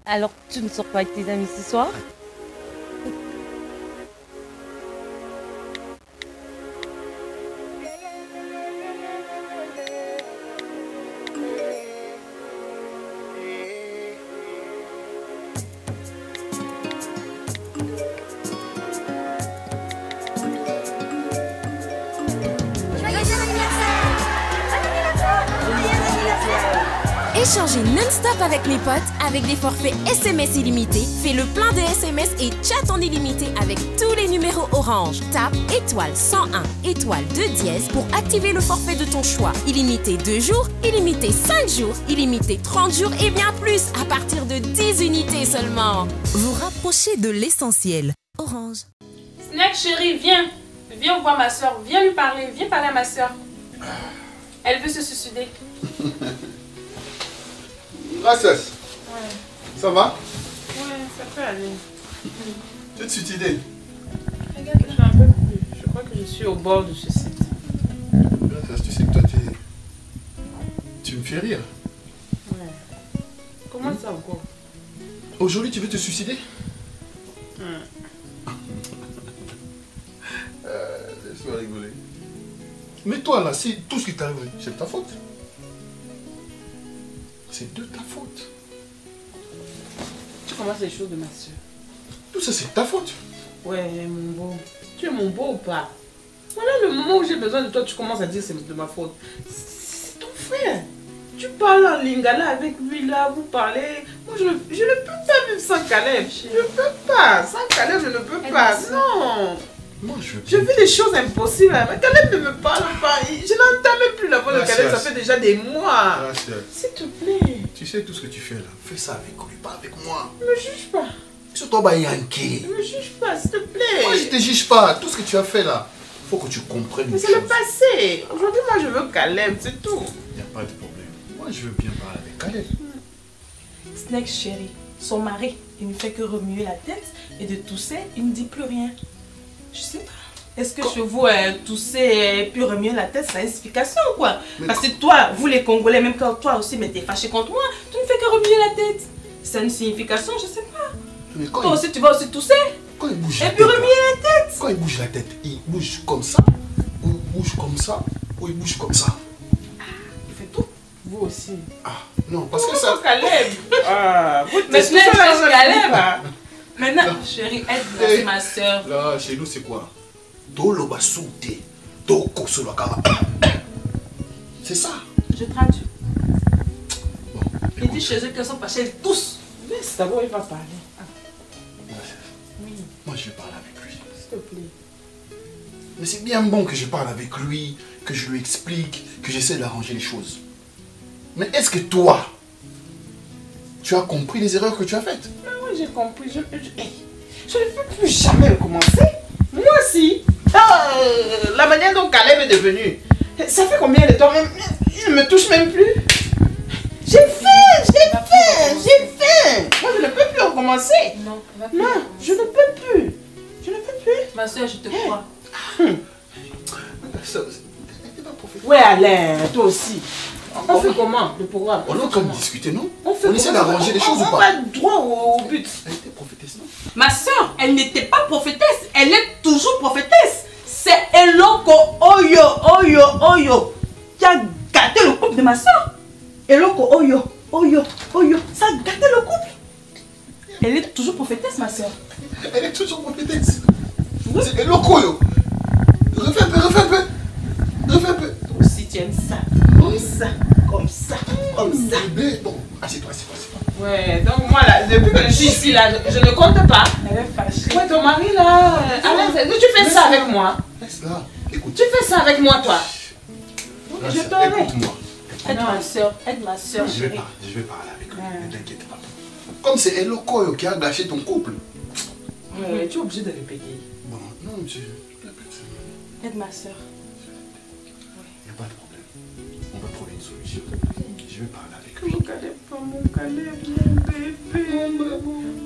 Alors, tu ne sors pas avec tes amis ce soir? Échangez non-stop avec mes potes avec des forfaits SMS illimités. Fais le plein de SMS et chat en illimité avec tous les numéros Orange. Tape étoile 101 étoile 2 dièse pour activer le forfait de ton choix. Illimité 2 jours, illimité 5 jours, illimité 30 jours et bien plus à partir de 10 unités seulement. Vous rapprochez de l'essentiel. Orange. Snack chérie, viens. Viens voir ma soeur. Viens lui parler. Viens parler à ma soeur. Elle veut se suicider. Princesse, Ouais. ça va? Ouais, ça peut aller. Tu te suicides? Regarde, je suis un peu plus. Je crois que je suis au bord du suicide. Princesse, tu sais que toi, tu me fais rire. Ouais. Comment ça encore? Aujourd'hui, tu veux te suicider? Laisse-moi rigoler. Mais toi, là, si tout ce qui t'arrive, c'est de ta faute. C'est de ta faute. Tu commences les choses de ma soeur. Tout ça, c'est de ta faute. Ouais, mon beau. Tu es mon beau ou pas? Voilà le moment où j'ai besoin de toi, tu commences à dire c'est de ma faute. C'est ton frère. Tu parles en lingala avec lui là, vous parlez. Moi, je ne peux pas vivre sans Caleb. Je ne peux pas. Sans Caleb, je ne peux pas. Non. Moi, je vis des choses impossibles. Mais Caleb ne me parle pas. Je n'entends même plus la voix de Caleb. Ça fait déjà des mois. S'il te plaît. Tu sais tout ce que tu fais là. Fais ça avec lui, pas avec moi. Ne me juge pas. C'est toi, Yankee. Ne me juge pas, s'il te plaît. Moi, je te juge pas. Tout ce que tu as fait là, il faut que tu comprennes. Mais c'est le passé. Aujourd'hui, moi, je veux Caleb, c'est tout. Il n'y a pas de problème. Moi, je veux bien parler avec Caleb. Snake chérie, son mari, il ne fait que remuer la tête et de tousser, il ne dit plus rien. Je sais pas. Est-ce que chez vous, tousser et puis remuer la tête, ça a une explication ou quoi? Parce que toi, vous les Congolais, même quand toi aussi, mais t'es fâché contre moi, tu ne fais que remuer la tête. Ça a une signification, je sais pas. Mais quand toi aussi, tu vas aussi tousser. Quand il bouge et puis remuer la tête. Quand il bouge la tête, il bouge comme ça, ou il bouge comme ça, ou il bouge comme ça. Il fait tout. Vous aussi. Ah, non, parce que ça... Caleb. Ah, vous mais Snake, c'est Caleb. Maintenant, chérie, aide-moi, c'est ma soeur. Là, chez nous, c'est quoi? Doloba souté, doko solaka. C'est ça. Je traduis. Bon, il dit chez eux qu'ils sont fâchés tous. Mais d'abord, il va parler. Ah. Oui. Moi, je vais parler avec lui. S'il te plaît. Mais c'est bien bon que je parle avec lui, que je lui explique, que j'essaie d'arranger les choses. Mais est-ce que toi, tu as compris les erreurs que tu as faites? Oui, j'ai compris. Je ne peux plus jamais recommencer. Moi aussi. La manière dont Caleb est devenu. Ça fait combien de temps même? Il ne me touche même plus. J'ai faim. Moi, je ne peux plus recommencer. Non, je ne peux plus. Ma soeur, je te crois. Ouais, Alain, toi aussi. On fait comment le programme? On a comme discuté, non? On essaie d'arranger les choses ou pas? On va droit au but. Elle était prophétesse, non? Ma soeur, elle n'était pas prophétesse. Elle est toujours prophétesse. C'est Eloko Oyo qui a gâté le couple de ma soeur. Eloko Oyo. Ça a gâté le couple. Elle est toujours prophétesse, ma soeur. Elle est toujours prophétesse. C'est Eloko Oyo. Refais un peu. Si tu aimes ça, comme ça. Bébé, bon, assieds-toi. Ouais, donc moi là, depuis que je suis ici là, je ne compte pas. Elle est fâchée. Ouais, ton mari là, Alain, tu fais ça avec moi. Laisse-la, écoute. Tu fais ça avec moi, toi. Je t'aurai. Écoute-moi. Aide ma soeur, Je vais parler avec lui, ne t'inquiète pas. Comme c'est Eloko Oyo qui a gâché ton couple. Ouais, tu es obligé de répéter. Bon, non, monsieur, je répète. Aide ma soeur. Il n'y a pas de problème. On va trouver une solution. Je vais parler avec lui. Mon Caleb, mon bébé.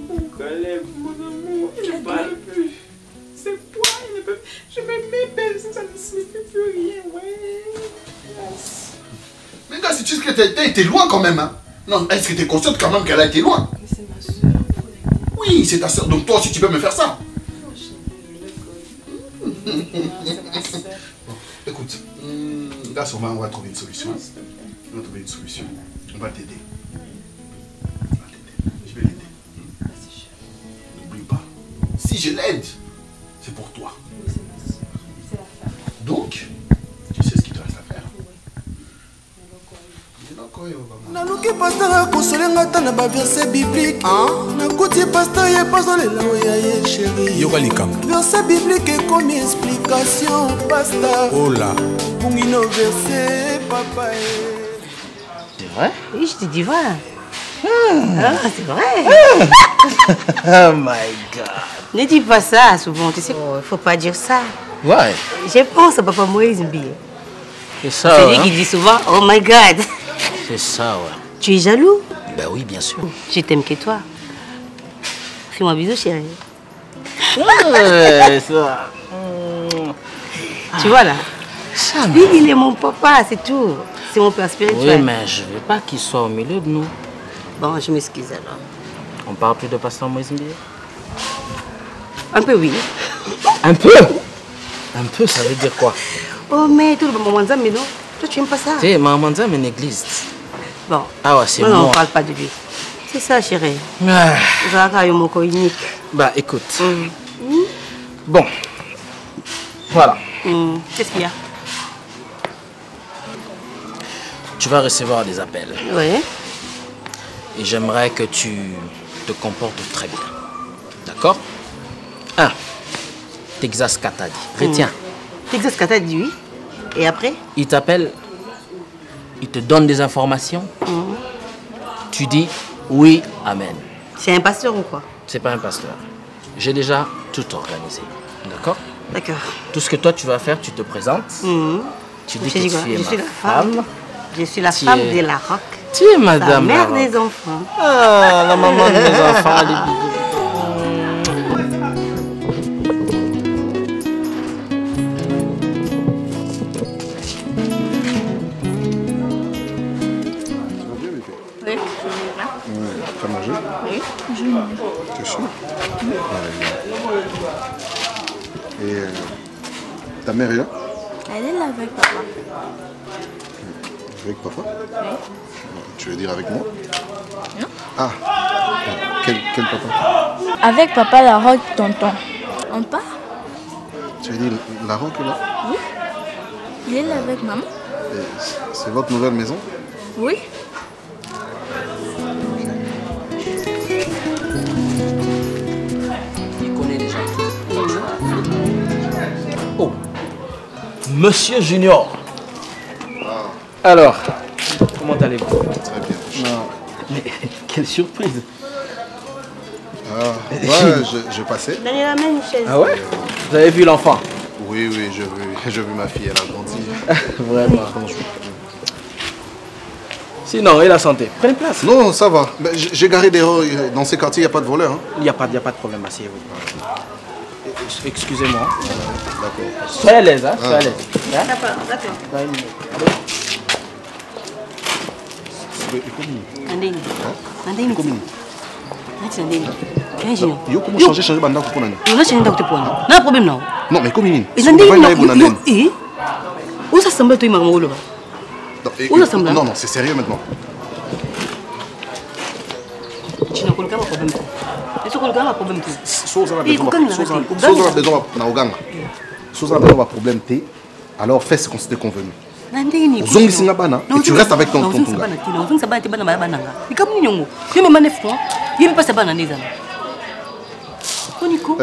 Mon Caleb, mon amour. Il ne parle plus. C'est quoi? Il ne peut plus. Je me mets belle, ça ne signifie plus rien. Ouais. Mais gars, si tu sais que t'as été loin quand même, hein? Non, est-ce que tu es consciente quand même qu'elle a été loin? Mais c'est ma soeur. Oui, c'est ta soeur. Donc toi aussi, tu peux me faire ça. C'est ma soeur. Bon, écoute, là, on va trouver une solution. On va trouver une solution. On va t'aider. Je vais l'aider. N'oublie pas. Si je l'aide, c'est pour toi. Oui, c'est ma soeur. C'est la femme. Donc, tu sais ce qu'il te reste à faire. naluki pasteur akosolenga ata na baverset biblique nakuti pasteur ye pazolela oya ye chéri yoka likambo verset biblique ekomi explication pasteur ola bungino verset papa C'est vrai? Oui, je te dis voilà. C'est vrai. Oh my god. Ne dis pas ça souvent, tu sais, faut pas dire ça. Ouais. Je pense à Papa Moïse Mbi. C'est ça. C'est lui qui dit souvent, oh my god. C'est ça, ouais. Tu es jaloux? Ben oui, bien sûr. Je t'aime que toi. Fais-moi un bisou, chérie. Ouais, ça. Tu vois là? Ça, Lui, il est mon papa, c'est tout. C'est mon père spirituel. oui, mais je veux pas qu'il soit au milieu de nous. Bon, je m'excuse alors. On parle plus de pasteur Moïse Mbi? Un peu oui. Un peu? Un peu, ça veut dire quoi? Oh, mais tout le monde, mais non. Toi, tu n'aimes pas ça? Tu sais, maman dit une église. Bon. Ah ouais, c'est non, moi. on ne parle pas de lui. C'est ça, chérie. Ah. Zara, mon corps unique. Bah, écoute. Bon. Voilà. Qu'est-ce qu'il y a? Tu vas recevoir des appels. Oui. Et j'aimerais que tu te comportes très bien. D'accord? 1. Texas Katadi. Retiens. Texas Katadi, oui. Et après? Il t'appelle, il te donne des informations. Tu dis oui, amen. C'est un pasteur ou quoi? C'est pas un pasteur. J'ai déjà tout organisé. D'accord? D'accord. Tout ce que toi tu vas faire, tu te présentes. Tu dis que tu es Je suis ma la femme. Je suis la Tu femme es- de la rock. Tu es La madame. mère Lara. des enfants. Ah, la maman de mes enfants. Elle est bidou. Oui. T'as mangé? Oui. T'es sûr? Et ta mère est là? Elle est là avec papa. Avec papa? Oui. Tu veux dire avec moi? Non. Ah, quel papa? Avec papa, la roque, tonton. On part? Tu veux dire la roque est là? Oui. Il est là avec maman? Et c'est votre nouvelle maison? Oui. Il connaît déjà. Oh, Monsieur Junior. Alors, comment allez-vous? Très bien. Mais quelle surprise. Ah, ouais, je passais. Donnez la main, une chaise. Ah ouais? Vous avez vu l'enfant? Oui, j'ai vu ma fille, elle a grandi. Vraiment. Sinon, et la santé? Prenez place. Non, ça va. Ben, j'ai garé des dans ces quartiers, il n'y a pas de voleurs. Hein. Il n'y a pas de problème, asseyez-vous. Excusez-moi. D'accord. Soyez à l'aise, hein? Soyez à l'aise. D'accord. Nandini. Nandini. Nati Nandini. Kenji. Yo comment changer banda pour nani? On a changé d'acte pour nous. Na problème non. Non mais comment? Et Nandini. Eh? Où ça semble toi Marmolo? Non non, c'est sérieux maintenant. Tu n'as pas de problème. Est-ce que tu as un problème? Soza la besoin na oganga. Soza la besoin problème té. Alors fais ce qu'on s'était convenu. Nandini. Zongi singa bana et tu restes avec ton gars. Non, ça bana bana bana. Et comme nous nyongo. Je me manef quoi? Je me passe bana neza. Koniko.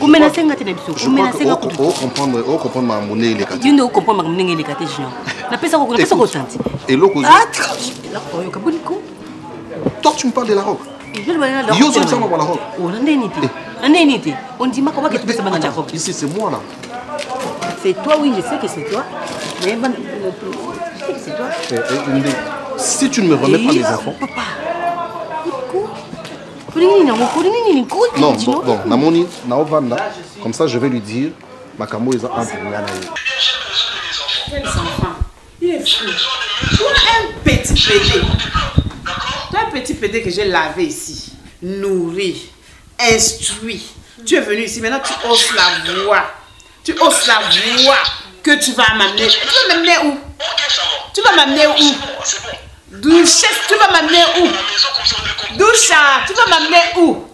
Ou menacer ngati na biso. Ou menacer ngati. comprendre ma monnaie les cartes. Tu ne comprends ma monnaie les cartes junior. Na pesa ko tanti. Et loko. Ah, là koyo kaboniko. Toi tu me parles de la robe. Je le vois là. Yo zongi singa la robe. Oh, Nandini. Nandini. On dit ma comment que tu pesa bana la robe. Ici c'est moi là. C'est toi, oui, je sais que c'est toi. Mais c'est toi. Si tu ne me remets pas les enfants. Papa. Non, bon, Namoni, Naovanda, comme ça je vais lui dire, Makamo est un Quels enfants? Il est fou. Toi, un petit pédé. Toi, un petit pédé que j'ai lavé ici, nourri, instruit. Tu es venu ici, maintenant tu oses la voix. Tu oses la voix que tu vas m'amener. Tu vas m'amener où? Tu vas m'amener où? Doucha, tu vas m'amener où? Doucha, tu vas m'amener où?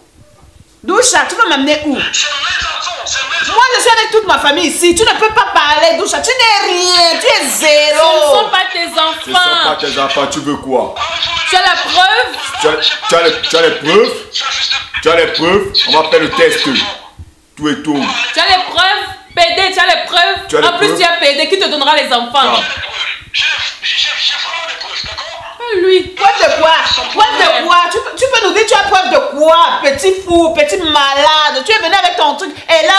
Doucha, tu vas m'amener où? Moi, je suis avec toute ma famille ici. Tu ne peux pas parler, Doucha. Tu n'es rien. Tu es zéro. Ce ne sont pas tes enfants. Ce ne sont pas tes enfants. Tu veux quoi? Tu as la preuve? Tu as les preuves? Tu as les preuves? On va faire le test. Tout et tout. Tu as les preuves? PD, tu as les preuves? En plus, tu as PD. Qui te donnera les enfants? Lui. Preuve de quoi? Preuve de quoi? Tu peux nous dire tu as preuve de quoi? Petit fou, petit malade. Tu es venu avec ton truc. Et là,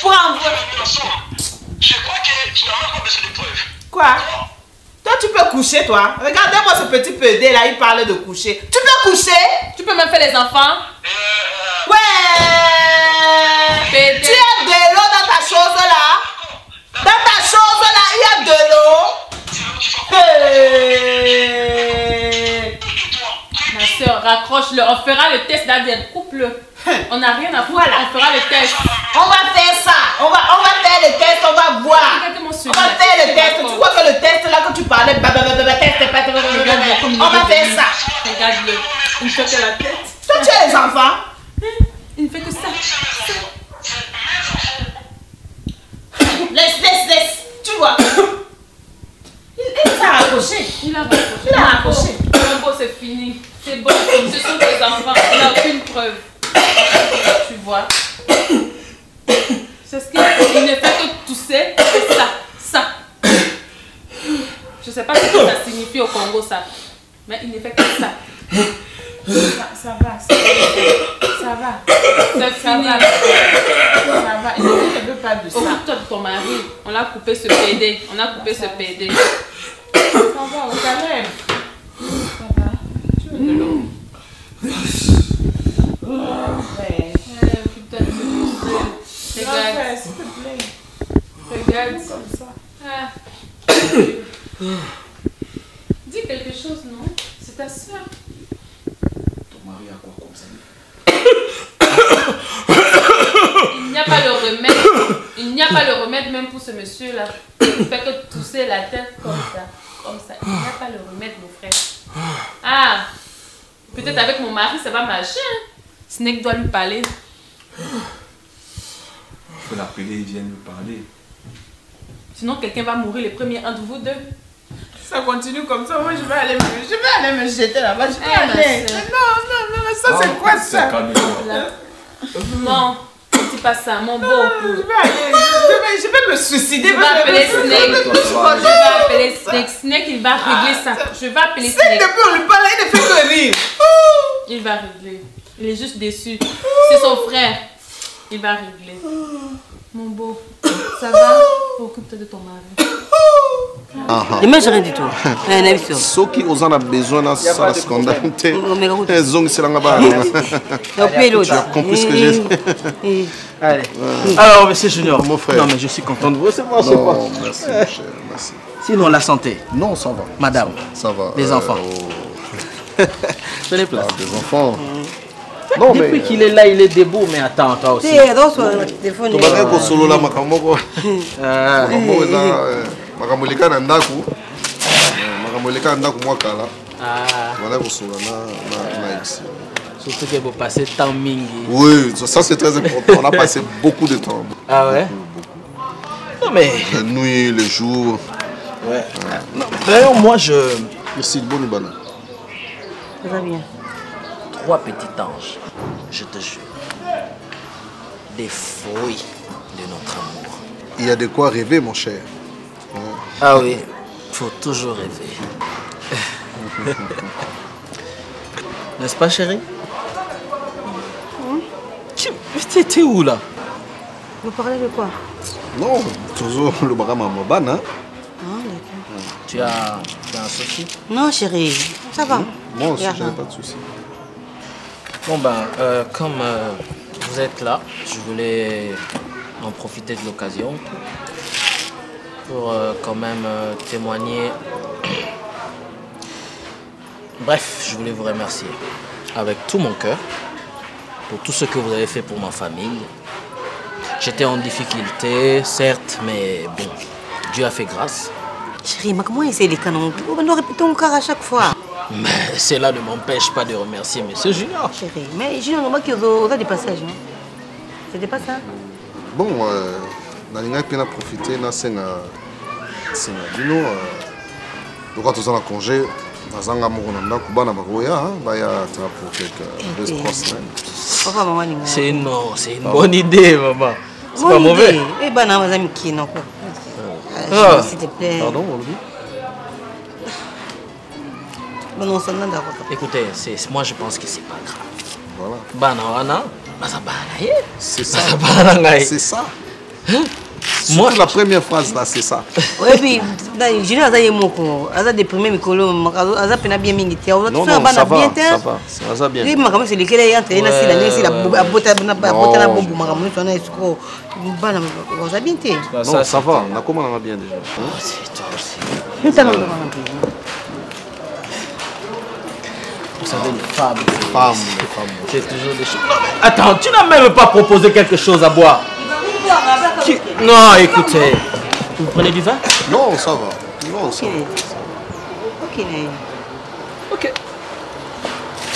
pour envoyer. Je crois que tu n'as même pas besoin de preuves. Quoi? Toi, tu peux coucher, toi. Regardez-moi ce petit PD là, il parle de coucher. Tu peux coucher? Tu peux même faire les enfants? Ouais! PD. Tu as de l'eau dans ta chose là? Dans ta chose là, il y a de l'eau. Hey. Ma soeur, raccroche-le. On fera le test d'ADN. Coupe-le. On n'a rien à foutre. Voilà. On fera le test. On va faire ça. On va faire le test. On va voir. On va faire le test. Tu crois que le test là que tu parlais, on va faire ça. Regarde-le. Il ne fait que la tête. Toi, tu as les enfants. Il ne fait que ça. Laisse. Tu vois. Il a raccroché. Il a raccroché. Bon, c'est fini. C'est bon. Ce sont tes enfants. Il n'a aucune preuve. Tu vois. C'est ce qu'il ne fait que tousser. C'est ça. Je ne sais pas ce que ça signifie au Congo, ça. Mais il ne fait que ça. Ça va. C'est fini. Ça va. Il ne veut pas de ça. Occupe-toi de ton mari. On a coupé ce PD. Ça va, on s'enlève. Ça va. Tu veux de l'eau? Occupe-toi de ce PD. Regarde. S'il te plaît. Regarde. Comme ça. Dis quelque chose, non? C'est ta soeur. Ton mari a quoi comme ça? Il n'y a pas le remède. Il n'y a pas le remède même pour ce monsieur-là. Il fait que tousser la tête comme ça. Il n'y a pas le remède, mon frère. Ah, peut-être avec mon mari, ça va marcher. Hein? Snake doit lui parler. Il faut l'appeler, il vient lui parler. Sinon, quelqu'un va mourir, le premier entre vous deux. Ça continue comme ça, moi je vais aller me jeter là-bas. Je vais aller. Non, ça c'est quoi ça? Non, ne dis pas ça, mon beau. Je vais aller, je vais me suicider. Je vais appeler Snake. Je vais appeler Snake. Snake, il va régler ça. Je vais appeler Snake. Snake, depuis on lui parle, il ne fait que rire. Il va régler. Il est juste déçu. C'est son frère. Il va régler. Mon beau, ça va? Occupe-toi de ton mari. Demain, j'ai rien du tout. Ceux qui ont besoin de ça, scandale, tu as compris ce que j'ai fait. Allez. Alors, monsieur Junior, mon frère. Non, mais je suis content de vous recevoir. Non, merci, mon cher, merci. Sinon, la santé. Non, ça va. Madame. Ça va. Les enfants. Prenez place. Des enfants. Non, depuis qu'il est là, il est debout, mais attends, toi aussi. Tu vas go solo là, makamoko. Makamoko là, makamolika na ndaku. Makamolika na ndaku moi kala. Voilà go solo na ici. Surtout que vous passez tant mingi. Oui, ça c'est très important. On a passé beaucoup de temps. Ah ouais. Non mais. La nuit, le jour. Ouais. D'ailleurs, moi je. Merci, bonne banane. Ça va bien. 3 petits anges, je te jure. Des fruits de notre amour. Il y a de quoi rêver, mon cher. Ah oui, il faut toujours rêver. N'est-ce pas, chérie? Tu étais où là? Vous parlez de quoi? Non, toujours le barama mobana. Tu as un souci? Non, chérie, ça va. Moi aussi, je n'ai pas de souci. Bon ben, comme vous êtes là, je voulais en profiter de l'occasion pour quand même témoigner. Bref, je voulais vous remercier avec tout mon cœur pour tout ce que vous avez fait pour ma famille. J'étais en difficulté, certes, mais bon, Dieu a fait grâce. Chérie, mais comment essayer les canons? On doit répéter encore à chaque fois. Mais cela ne m'empêche pas de remercier M. Junior. Chérie, mais Junior, on a des passages. C'était pas ça? Bon, on a profité, on a fait Dino. Donc, quand on a congé, on a c'est une bonne idée, maman. C'est pas mauvais. Eh ben, non, madame qui non. S'il te plaît. Pardon, on le dit. Écoutez, moi je pense que c'est pas grave. Voilà. C'est ça. C'est ça. Moi, la première phrase là, c'est ça. Oui, puis, je n'ai déprimé, mais bien mingi. Non, ça va, ça va. Ça va bien. Oui, mais c'est lesquels est entré, non, ça va. On a comment on a bien déjà. C'est toi aussi. Vous savez, les femmes. C'est toujours des choses. Attends, tu n'as même pas proposé quelque chose à boire. Non, écoutez. Vous prenez du vin? Non, ça va. Non, ça va. Ok. Il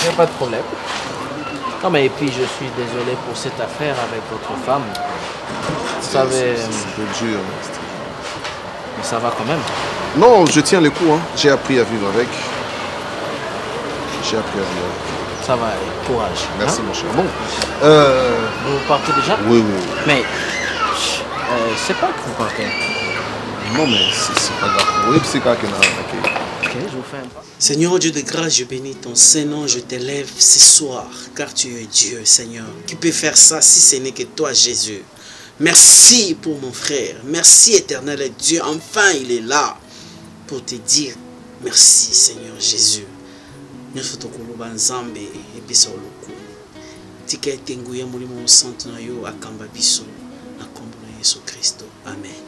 n'y a pas de problème. Non, mais et puis je suis désolé pour cette affaire avec votre femme. Vous savez. C'est un peu dur. Mais ça va quand même. Non, je tiens le coup. Hein. J'ai appris à vivre avec. Ça va, courage. Merci, mon cher. Bon. Vous partez déjà? Oui. Mais c'est pas que vous partez. Non, mais c'est pas grave. Oui, c'est quand même. Ok, je vous fais un pas. Seigneur Dieu de grâce, je bénis ton Saint-Nom, je t'élève ce soir, car tu es Dieu, Seigneur. Qui peut faire ça si ce n'est que toi, Jésus? Merci pour mon frère. Merci, éternel Dieu. Enfin, il est là pour te dire merci, Seigneur Jésus. Nyonso tokoloba nzambe ebisa oluku tika ete nguya mulimo musantu na yo akamba biso na kombo na Yesu Kristo, amen.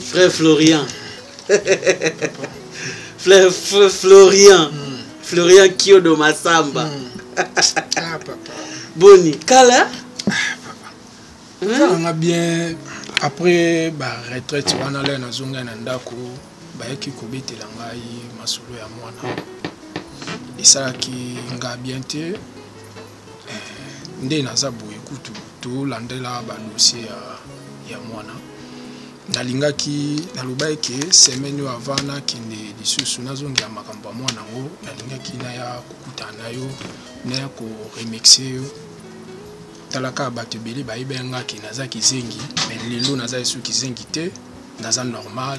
Frère Florian. Frère Florian. Florian Kiodo Masamba. Papa. Boni kala on a bien après retraite wana le na zonga na ndako bayaki kobetela ngai masolo ya mwana esalaki nga bien te nde naza boye kutu tolandela badossier ya mwana nalingaki naloba eke semaine oyo avant nakende lisusu nazongela makambo ya mwana yango nalingaki naya kokutana na yo naya koremercie yo talaka bato ebele bayebengaki naza kizengi mais lelo naza esu kizengi te naza normal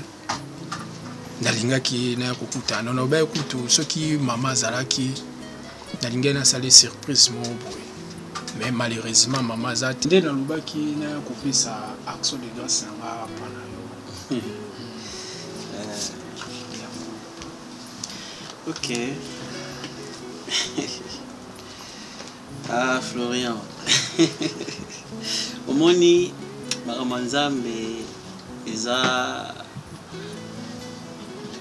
nalingaki naya kokutana naloba kutu soki mama azalaki nalingaki nasali surprise mo boye mais malheureusement mama aza te nde nalobaki naya kopesa action de grâce nanga mpona yo Ok. Ah, Florian. Au moni, Maramanzambe,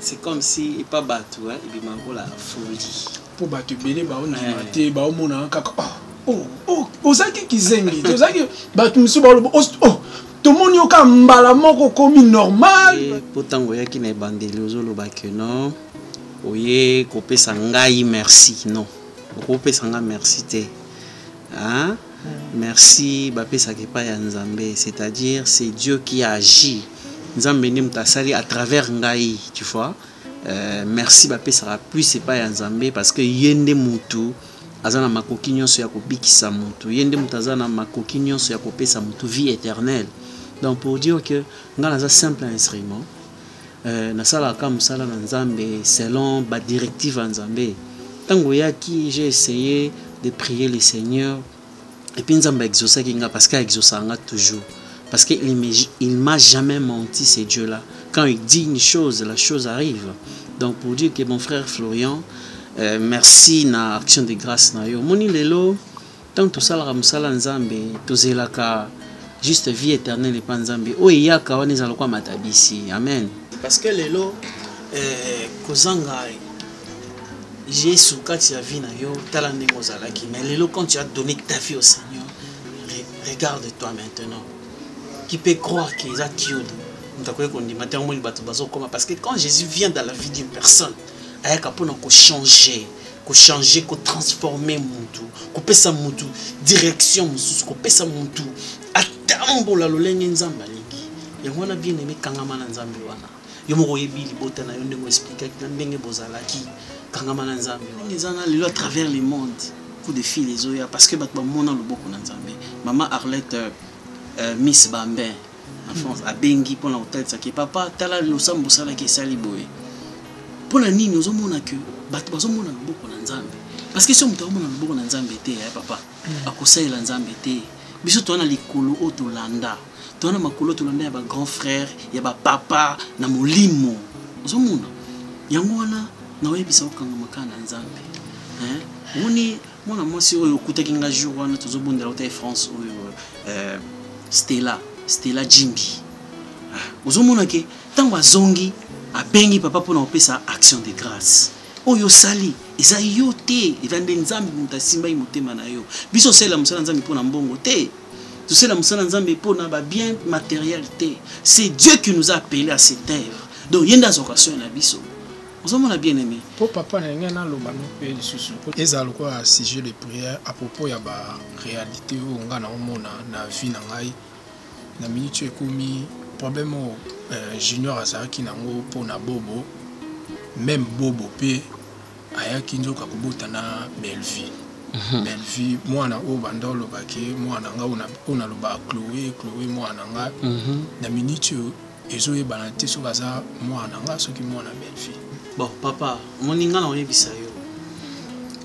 c'est comme si il pas battu, hein, il m'a la folie. Pour battre belé, bah on a maté, bah on a kaka. Oh, ozaki kizengi, ozaki battu musu ba oh, tout le monde yoka mbala moko komi normal. Pourtant oyaki na bandeli ozoloba que non. Oye kopesa ngai merci non. Kopesa ngai merci te. Hein? Merci bapesa ke pa ya Nzambe, c'est-à-dire c'est Dieu qui agit. Nzambe ni mutasali à travers ngai, tu vois. Merci bapesa plus c'est pas ya Nzambe parce que yende mutu azana makoki nyonso ya kobikisa mutu. Yende mutu azana makoki nyonso ya kopesa mutu vie éternelle. Donc pour dire que nga naza simple instrument. Nasala ka musala na Nzambe selon ba directive ya Nzambe. Tango yaki j'ai essayé de prier le Seigneur et puis Nzambe exauça kinga parce qu'il exauça toujours parce qu'il m'a jamais menti ce Dieu là. Quand il dit une chose, la chose arrive. Donc pour dire que mon frère Florian, merci na action de grâce na yo. Moni lelo tant tout ça la musala Nzambe tozelaka juste vie éternelle et pas Nzambe. O yaka wana ezala kwa matabisi. Amen. Parce que lelo kozanga Jésus quand tu as vu na yo talande mozalaki mais lelo quand tu as donné ta vie au Seigneur regarde-toi maintenant. Qui peut croire qu'il est Dieu? Parce que quand Jésus vient dans la vie d'une personne, il y a changer, transformer mutu, couper sa mutu, direction musu, couper sa mutu. Attends la lolenge nzamba lingi. Yango na bien aimé kangama na nzambe wana. Yo mo yebi libota na yo ndenge expliquer na ndenge bozalaki kangama na nzambe. Ngezana lelo à travers le monde. Coup de fil les oya parce que bat ba mona loboko na nzambe. Maman Arlette Miss Bambin en France a bengi pour la hôtel ça qui papa tala lo sambo sala ki sali boy. Pour la nini ozomona que bat bazomona loboko na nzambe. Parce que si on mona loboko na nzambe te papa akosela nzambe te. Biso to na likolo otolanda. To na makolo tolanda ya ba grand frère, ya ba papa na molimo. Ozomona. Yango wana na webisa okanga makana nzambe. Moni mwana mwasi oyo okutaki nga jour wana tozobondela ota France oyo Stella Jimbi. Ozomona ke tango azongi abengi papa pona opesa action de grâce. Oyo sali eza yo te evande nzambe mutasimba imotema na yo. Biso sela musala nzambe pona mbongo te. Tu sais la musala nzambe pona ba bien matériel te. C'est Dieu qui nous a appelés à cette œuvre. Donc yenda occasion na biso. Ozomona bien aimé. Pour papa na ngena loba no pe lisusu. Ezalo kwa sujet de prière à propos ya ba réalité o ngana omona na vie na ngai. Na minute ekomi problème junior azaki nango pona bobo. Même bobo pe ayaki nzoka kobota na Belleville. Belleville mwana o bandolo baki mwana nga ona loba Chloé mwana nga. Na minute ezoyebana te so baza mwana nga soki mwana Belleville. Bon, papa, mon inga na oyebisa yo.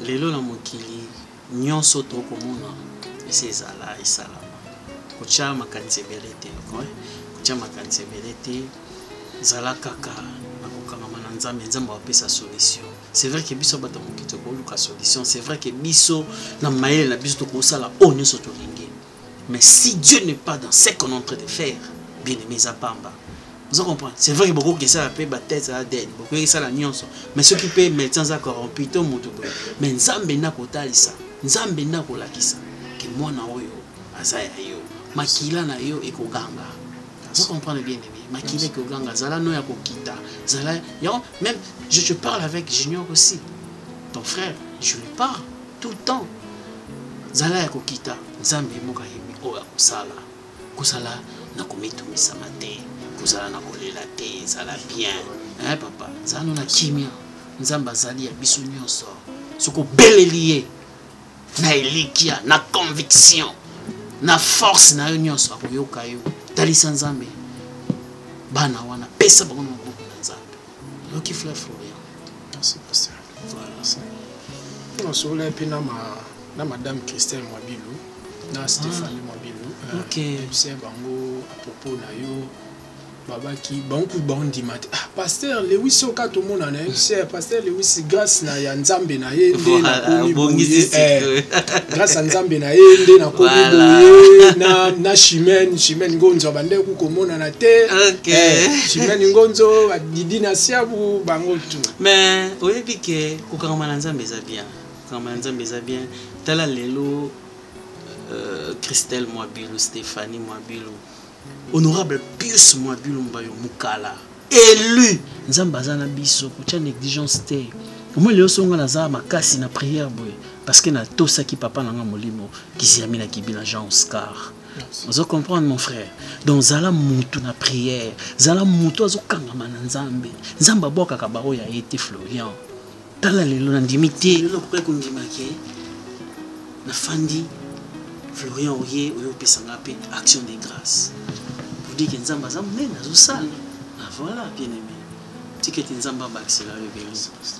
Lelo na mokili nyonso to komona esezala esalama. Kocha makanisi belete, kocha makanisi belete zala kaka na kokanga na nzambe nzambe apesa solution. C'est vrai que biso bata mokito ko luka solution, c'est vrai que biso na maele na biso to ko sala o nyonso to lingi. Mais si Dieu n'est pas dans ce qu'on est en train de faire, bien aimé zapamba. Vous comprenez? C'est vrai que beaucoup qui ça paie tête à dead, beaucoup qui ça la nyonso. Mais ceux qui paient médecins à corrompu tout monde. Mais nzambe na kotalisa, nzambe na kolakisa. Que moi na oyo, azaya yo, makila na yo ekoganga. Vous comprenez bien aimé? Makila ekoganga, zala no ya kokita, zala yo même je te parle avec Junior aussi. Ton frère, je lui parle tout le temps. Zala ya kokita, nzambe moka yemi o ya kusala. Kusala na komitumisa mate. Kozala na kolela te zala bien papa zala na kimia nzamba zali ya biso nyonso soko belelié na elikia na conviction na force na yo nyonso akoyoka yo talisa nzambe bana wana pesa bango na maboko na nzambe yoki frère Florian. Merci pasteur. Voilà. On se relève puis na madame Christelle Mwabilu na Stéphanie Mwabilu. OK. C'est bango à propos na yo babaki banku bandimate ah pasteur Lewis oka to mona na c'est pasteur Lewis grâce na ya nzambe na ye nde na komi grâce à nzambe na ye nde na komi na chimène ngonzo bande ku komona na te chimène ngonzo didi na siabu bango tu mais oyebi ke kokanga na nzambe za bien tala lelo Christelle Mwabilo, Stéphanie Mwabilo, honorable Pius Mwabilo Mbayo Mukala, élu Nzambazana biso, kucha négligence te. Moi le songa na za makasi na prière boy parce que na to saki papa nanga molimo kisiami na kibina Jean Oscar. Vous comprendre mon frère. Donc zala mutu na prière, zala mutu azokanga na Nzambe. Nzamba boka kabaro ya été Florian. Tala lelo na ndimité, lelo pourquoi kondimaki na fandi Florian Oye, Oyo Action des Grâces. Pour dire que Nzamba Zamne, Nazosal. Voilà, bien aimé. Ticket Nzamba Baxela,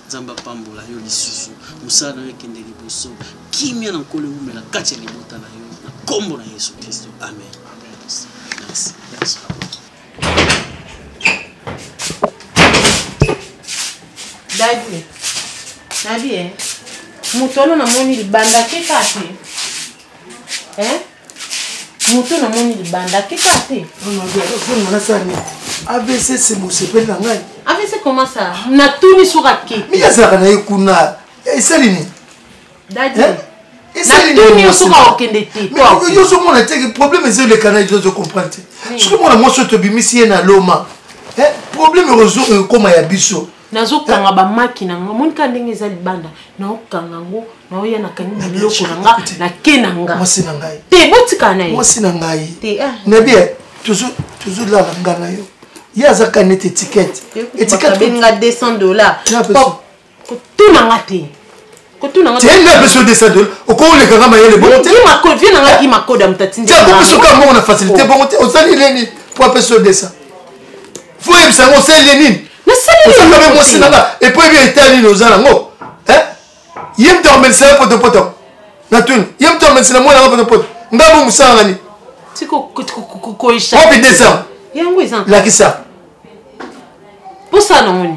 Nzamba Pambola, Yo Lisusu, Moussa na Kende Liboso, Kimia na Kole Ume, la Katia Libota na Yo, na Kombo na Yesu Christ. Amen. Merci. Merci. Daddy, Mutono na moni libanda kekate. Mutu na moni libanda kekate. ABC c'est mon sepel na ngai. ABC comment ça? Na tuni sura ke. Mi yazaka na ekuna. Esalini. Daddy. Na tuni sura okende te. Yo so mona te problème c'est le canal je comprends. Ce que moi so to bimisi na loma. Problème rezo koma ya biso. Nazo kanga ba makina nga monika ndenge za libanda na okanga ngo na oya na kanini biloko nanga na kenanga mwasi na ngai te botika na ye mwasi na ngai te na bien toujours la ngana yo ya za kanete étiquette benga $200 ko tunanga te ko tunanga te na besoin de $200 oko le kanga mayele bon te ma ko vient nanga ki makoda mtatindi ja ko besoin ka mo na facilité bon te osali leni pour besoin de ça faut y ça on sait leni et puis il est allé aux alentours. Il me tombe ça pour te poter. Natun, il me tombe ça moi là pour te poter. Ndabo musanga ni. Tiko isha. On peut descendre. Yango izan. La kisa. Pour ça non.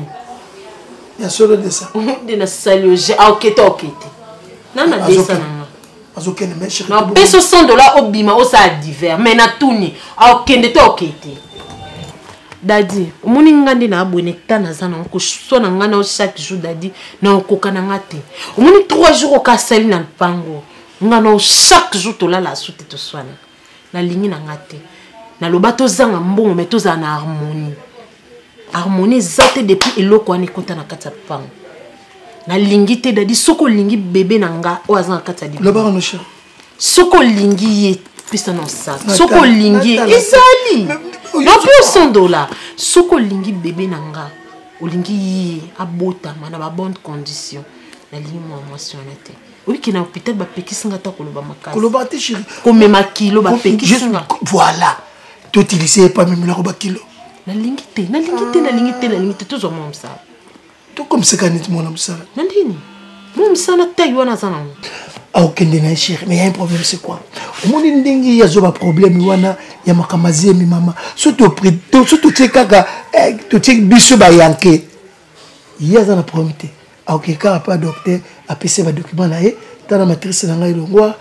Il y a solo de ça. De na salioje okete. Nana descendre. Azokene mais chérie. Na peso $100 obima o sa divers mais na tuni okende to okete. Daddy, omoni ngandi na abonné tana zana ko sona ngana chaque jour daddy na okokana ngate. Omoni 3 jours au kasali na pango. Ngana chaque jour to la soute to swana. Na lingi na ngate. Na lobato zanga mbongo mais to za na harmonie. Harmonie zate depuis eloko ane kota na kata pango. Na lingi te daddy soko lingi bébé nanga o azanga kata di. Le baron cher. Soko lingi ye pisa non sa. Soko lingi ezali. Non plus $100. Soko lingi bébé nanga. Olingi abota mana ba bonne condition. Na lingi mo emotionnalité. Oui qui na hôpital ba pekisinga ta koloba makasi. Koloba te chérie. Comme ma kilo ba pekisinga. Voilà. Tu utilises pas même la roba kilo. Na lingi te tout zo mom ça. Tout comme c'est kanit mon homme ça. Nandini. Mom ça na taille wana zana. Ah ok ndena chérie mais il y a un problème c'est quoi? Omoni ndenge ya zo ba problème wana ya makamazie mi mama surtout tchekaka to tchek biso ba yanke ya za na prometé ok ka pas docteur a pc ba document na ye tana matrice na ngai longwa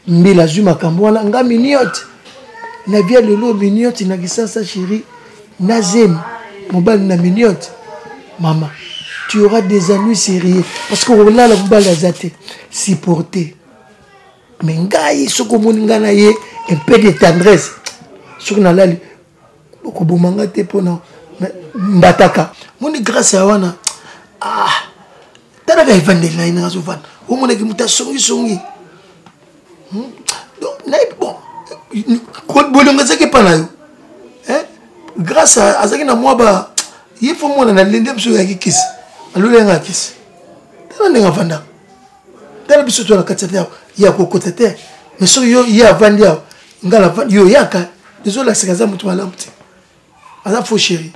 mbila zuma kambwana nga miniote na via lelo miniote na kisasa chérie na zem mobile na miniote maman tu auras des ennuis sérieux parce que on a la mobile azate si porter mais ngai soko moninga na ye un peu de tendresse soko na lali ko bomanga te pona mbataka moni grâce à wana tana ga evandel na ina zo van o mona ki muta songi donc na bon ko bolonga zake pana yo grâce à azaki na moi ba il faut mona na lende mso ya kikisi alulenga kisi tana nga vanda tana biso to na katete ya kokotete mais so yo ya vandia ngala yo yaka désolé c'est kaza mutu malamu te aza faux chérie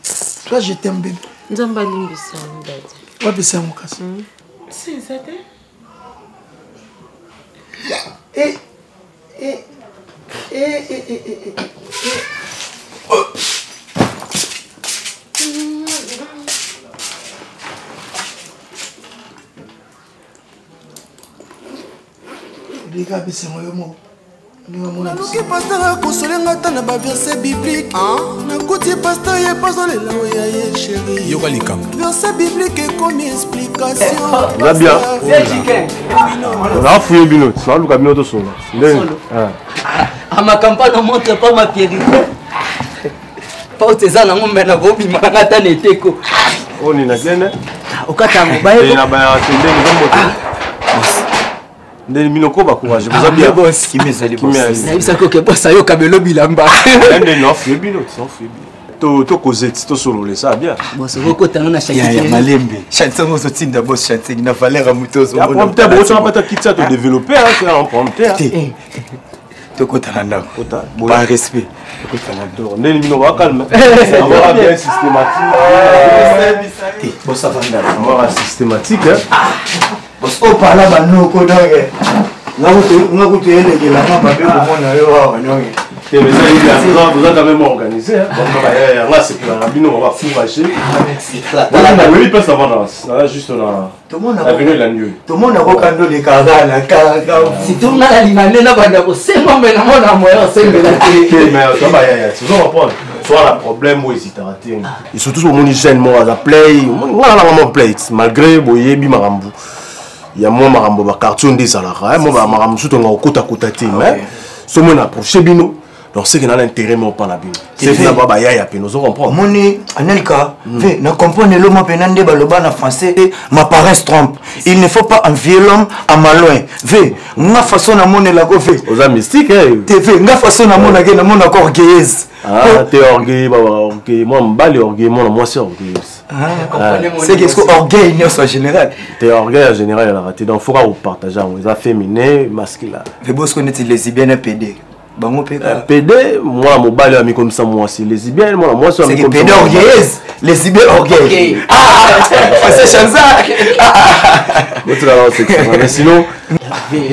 toi je t'aime bébé nzamba limbisa ndadi wa besa mukasi c'est ça te ka bisengo yo mo. Naluki pasteur akosolenga ata na baverset biblique nakuti pasteur ye pazolela oya ye chéri yoka likambo verset biblique ekomi explication oza bien nafuye bino naluka bino tosonga amakampa ne montre pas ma pierrité pas eza nango mbe na kobima nanga ata na eteko oyo nina kene okata mobaye na bayaka ndenge zomoto ndeni minoko bacourage boza bien boss kimezali boss nayebisa ko ke boss ayoka belo bilamba ndeni nafuye bino to cosette to solo ça bien boss okotana na chakiti ya malembe chanson ozo tinda boss chanson na valeur mutozo ya prompter bo ça pas ta kitsa to développer hein c'est un prompter to kotana ndako pas respect to kotana ndako ndeni minoko ba calme avoir bien systématique boss ça va ndako avoir systématique hein boss o parla banoko donc ngakuti elekela mababe komona yo awa nonge vous êtes quand même organisé là c'est pour la bino on va fourrager oui pas ça va là juste là tout le monde a venu la nuit tout le monde a kokando les karana si tout le monde a limandé na banda ko semba mais na mona moyo sembe la télé mais ça va tu vas comprendre soit la problème ou hésitera et surtout au monde jeune moi la play moi la maman play malgré boye bi marambu il y a moi marambo ba carton des salara moi ba marambu surtout on kota kota te mais ce monde approché bino donc c'est qu'il a l'intérêt mais pas la bien c'est que baba yaya pe nous comprendre moni Anelka na comprendre le mot penande baloba na français ma paresse trompe il ne faut pas envier l'homme à malin ve nga façon na mona la ko fait aux mystique te ve nga façon na mona ke na mona ko orgueilleuse t'es orgueil baba orgueil moi m'bali orgueil moi c'est orgueil c'est qu'est-ce que orgueil en général t'es orgueil en général il a raté donc faut qu'on partage on a féminin masculin le boss connaît les lesbiennes PD bango PD moi mobali ami comme ça moi c'est lesbienne moi c'est PD orgueilleuse lesbienne orgueil c'est chanza mais sinon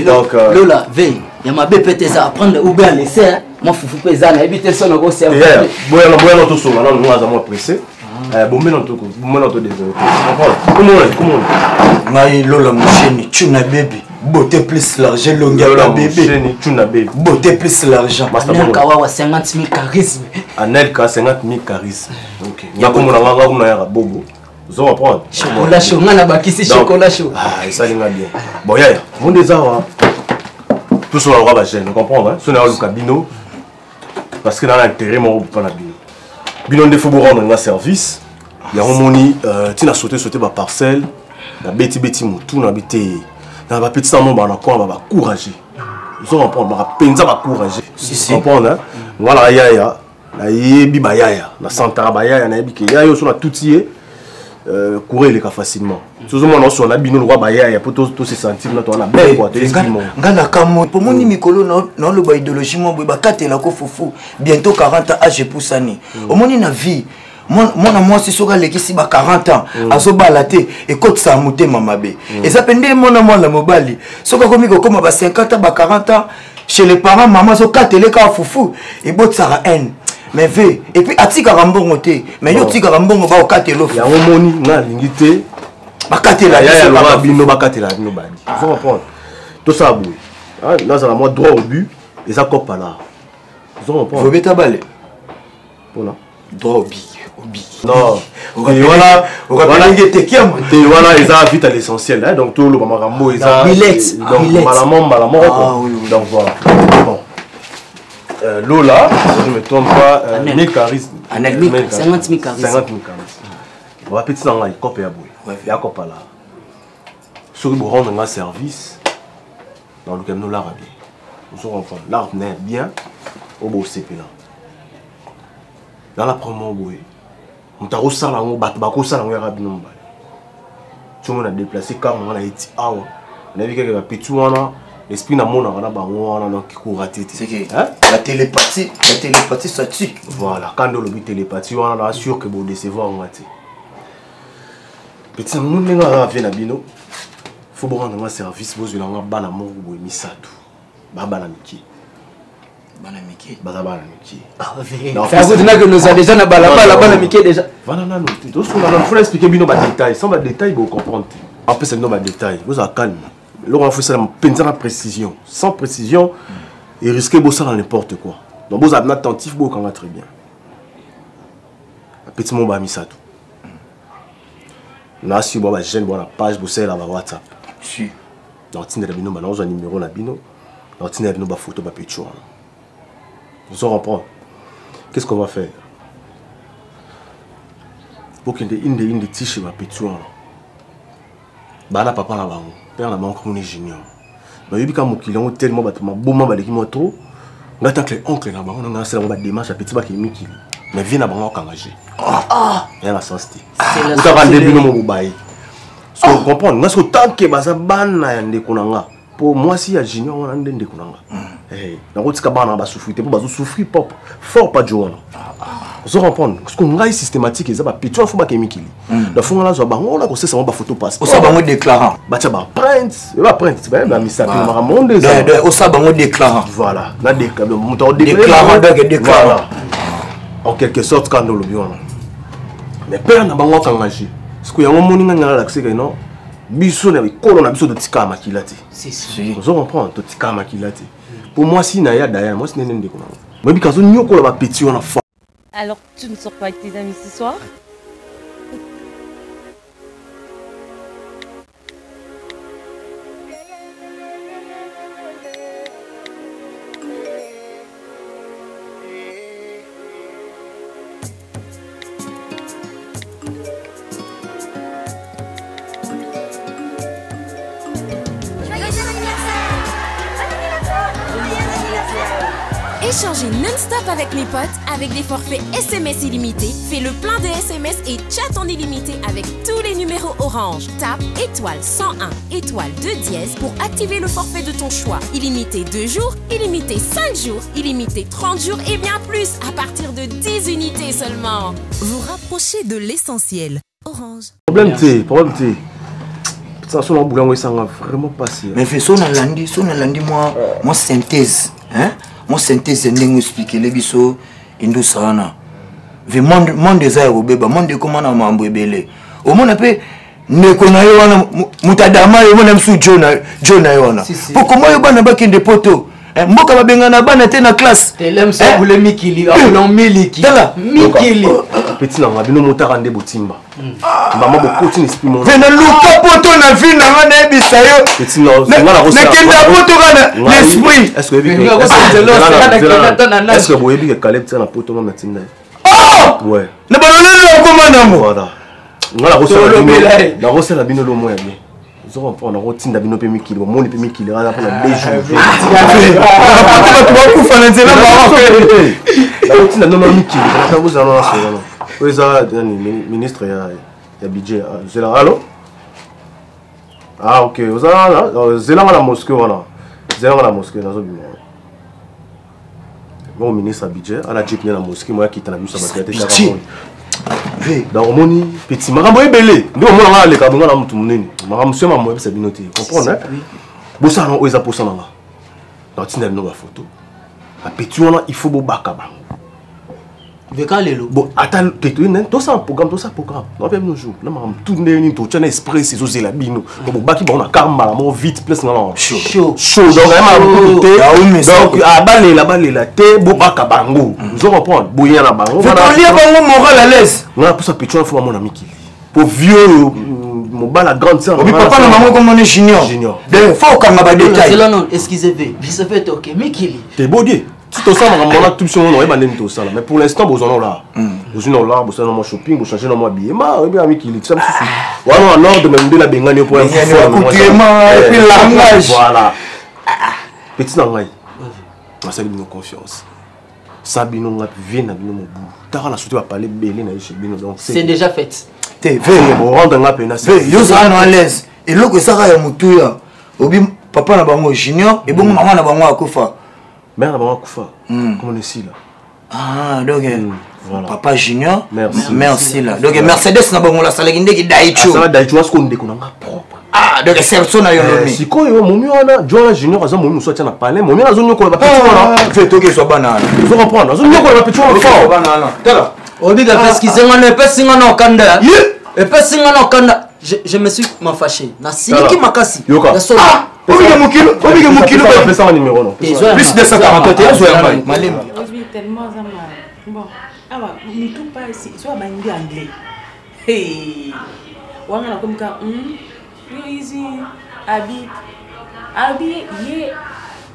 donc Lola veille il y a ma bépété ça apprendre ou bien laisser moi foufou pesa na éviter son go servir boya to so na nous avons pressé bon mais non to désolé comment ngai Lola musheni tuna baby beauté plus l'argent longueur bébé beauté plus l'argent Anelka wa 50 000 charisme Anelka 50 000 charisme OK na komona nganga kuna ya bobo vous allez prendre chocolat chaud ngana bakisi chocolat chaud ça linga bien bon yaya vous des awa tout sur la roi jeune comprendre hein sona luka bino parce que dans l'intérêt moi pas na bino de faut rendre un service ya homoni tina sauter ba parcelle na beti mutu na bité dans la petite maman on a quoi on va courager ils ont prendre ba penza ba courager si comprendre hein voilà yaya na yebi ba yaya na santara ba yaya na yebi ke yaya so na toutier courir les cas facilement surtout moi on a bino le roi ba yaya pour tous se sentir na toi na bien quoi ngana kamo pour moni mikolo non le ba idéologie mo ba katela ko fufu bientôt 40 ans âge pour sani au moni na vie moi si soka lekisi ba 40 ans azobala te écoute ça muté mamabe et ça pende mona la mobali soka komi ko koma ba 50 ans ba 40 ans chez les parents maman so katele ka fufu et bot sara haine mais ve et puis atika rambongo te mais yo tika rambongo ba okatelo ya omoni na lingité ba katela ya ba bino ba katela bino bani faut comprendre tout ça boui là ça la moi droit au but et ça coupe pas là faut comprendre faut beta balé voilà droit au but non et voilà ils ont vite à l'essentiel hein donc tout le marambo ils ont donc malamon donc voilà bon Lola si je me trompe pas Nick charisme 50 000 charisme on va petit dans la copie à boy ya copie là sur le rendre un service dans le camion l'arabe nous on prend l'art n'est bien au beau CP là dans la promo boy on t'a reçu là on bat bakosa là on arabe non ba tout le monde a déplacé car on a été awa on a vu que petit wana l'esprit na mona wana ba wana donc qui raté c'est que la télépathie ça tue voilà quand on le télépathie on a sûr que bon décevoir on raté petit monde nga va na bino faut rendre un service vous la bana mo boy misatu ba bana miki bana miki ça veut dire que nous a déjà na bana miki déjà voilà non tout ce qu'on a faut expliquer bino ba détail sans ba détail vous comprendre en plus c'est no ba détail vous a calme Là, on fait ça dans précision. Sans précision, il risquait de ça dans n'importe quoi. Donc, vous êtes attentif, vous quand très bien. Petit mot, bah, mis ça tout. Là, si vous avez une page, vous savez, là, WhatsApp. Si. Donc, si vous avez un numéro, donc, si vous avez une photo, vous avez vous en reprendre. Qu'est-ce qu'on va faire? Pour qu'il y ait une tige, vous avez bana papa na bango père na bango comme junior mais yebi quand mokili tellement batuma boma baleki moto ngata que oncle na bango na sala ba démarche petit ba kimiki mais vie na bango kangaje ya na sensité ou ta vendre bino mo bayi so comprendre ngaso tant que baza bana ya ndeko nanga pour moi si ya junior on a ndeko nanga na ko tika bana ba souffrir te ba souffrir pop fort pas jour vous comprenez parce qu'on a systématique ils ont pas pitch faut pas kimiki la fond là zo bango na ko c'est ça ba photo passe au sabango déclarant ba tia ba print ba print ba misa pe ma monde au sabango déclarant voilà na déclarant déclarant en quelque sorte quand nous le bien mais père na bango kangaji parce que yango moninga ngala l'accès que non biso na bikolo na biso de tika makilati si vous comprenez to tika makilati pour moi si na ya d'ailleurs moi si nene ndeko na moi bikazo nyoko la ba petit on a. Alors, tu ne sors pas avec tes amis ce soir? Échangez non-stop avec mes potes avec des forfaits SMS illimités. Fais le plein de SMS et chat en illimité avec tous les numéros Orange. Tape étoile 101 étoile 2 dièse pour activer le forfait de ton choix. Illimité 2 jours, illimité 5 jours, illimité 30 jours et bien plus à partir de 10 unités seulement. Vous rapprochez de l'essentiel. Orange. Problème T. Ça sonne en boulant ça va vraiment passer. Mais fais ça on a lundi moi synthèse, hein? Mon synthèse n'est expliqué les biso indo sana ve monde des airs au bébé monde comment na mambo ebele au monde appelle ne konayo wana mutadama yo mona msu jona yona pour comment yo bana bakende poto mboka babenga na bana te na classe telem ça voulait mikili on miliki mikili petit na bino motaka nde botimba maman beaucoup ni esprit mon vena luka poto na vie na ngana ebisa yo petit na kenda poto kana l'esprit est-ce que vous avez vu que Caleb tient la poto na tinda ouais na balolelo komana mo voilà ngala ko la bino lo mo ya bien ils ont on a rotinda bino pe mikili mo ni pe mikili ala pour la déjouer tu vas ku fa nzela ba la rotinda non mikili na vous allons là oui, ça, ministre, il y a budget. C'est là, allô? Ah, ok. C'est là, la mosquée, voilà. C'est là, la mosquée, dans le bureau. Bon, ministre a budget. À la jeep, il y a la mosquée. Moi, qui est dans la bus, ça va être dans le petit marambo est belé. Nous, on a les cabinets dans tout le monde. Marambo, c'est ma moelle, c'est bien noté. Comprenez? Bon, ça, on a posé là. Dans le tunnel, nous, la photo. À petit, il faut beau bakaba. Bon, attends, tout ça programme. On va nous jouer. Tout le monde, tout le esprit, c'est aussi la bino. Donc, baki, on a karma, vite, plus non. Chaud. Donc, donc, à baler la thé, bon, bakabango. Vous comprenez? Bouillir la bango. Faut lire bango moral à l'aise. On a pour ça, petit, il faut mon ami qui lit. Pour vieux, mon bal la grande sœur. Oui, papa, maman, comme on est junior. Faut qu'on m'a détaillé. C'est là, non, excusez-moi. Ça fait ok, mais qui lit? T'es beau, Dieu. Tout ça, tout ça, mais pour l'instant, vous en avez là. Vous en avez là, vous en avez shopping, vous changez dans mon billet. Mais bien, ami qui lit, ça me suffit. Voilà, en ordre, même de la bengane pour un peu. Et puis le langage. Voilà. Petit langage. Ça lui donne confiance. Ça lui donne vie, ça lui donne bout. T'as la surtout à parler belé, c'est déjà fait. T'es veille, bon, rendre un peu. Yo, ça à l'aise. Et là, que ça va y moutuya. Obi, papa n'a pas moi junior, et bon, maman n'a pas moi à Kofa. Mère n'a pas Kofa. Comme on est ici là. Ah, donc, voilà. Papa junior. Merci là. Donc, Mercedes n'a pas moi la salle qui Daichu. Ça va Daichu, est-ce qu'on déconne propre. Ah, donc c'est ça na yolomi. Si quoi yo momi wana Joana Junior aza momi soit na palais momi azo nyoko ba petit wana fait toke so banana. Vous comprendre azo nyoko ba petit wana fort banana. Tala. Obi ga parce qu'ils ont un peu singa na okanda. Et pas singa na okanda. Je me suis fâché. Na siniki makasi. Yoka. ça numéro non. Plus de 140 tellement ça bon. Ah bah, nous tout pas ici, soit anglais. Hey. Wanga comme ça, easy abi ye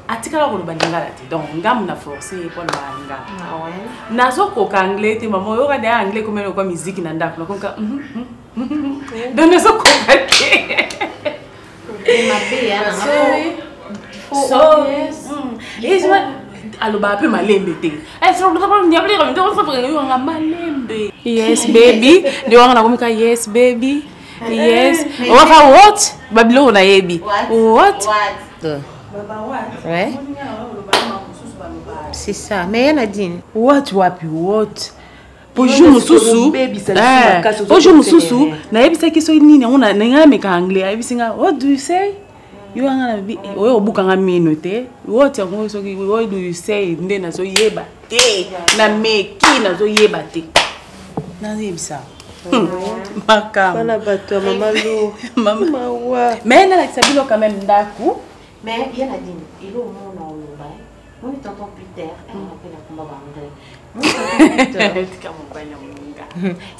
atikala ko bandingala te donc ngam na forcer pour banga nazo ko anglais te maman yo ka de anglais comme ko musique na ndako comme ça donc nazo ko kate so yes aloba pe malembe te yes baby ndi wanga na komika yes baby yes waka what babilo na yebi what ouais c'est ça mais yana dine what wapi what bonjour mususu bonjour mususu na yebisa kiso nini ona nga meka anglais ayebisinga what do you say you anga na bi oyo bukanga mino te what yango so what do you say ndena so yeba te na meki na so yeba te na yebisa Makam. Bana bato mama lo. Mama wa. Mais na la sabilo quand même ndaku. Mais il y a la dîne. Il est au monde en Oloba. On est tonton Peter. On appelle la combat anglais.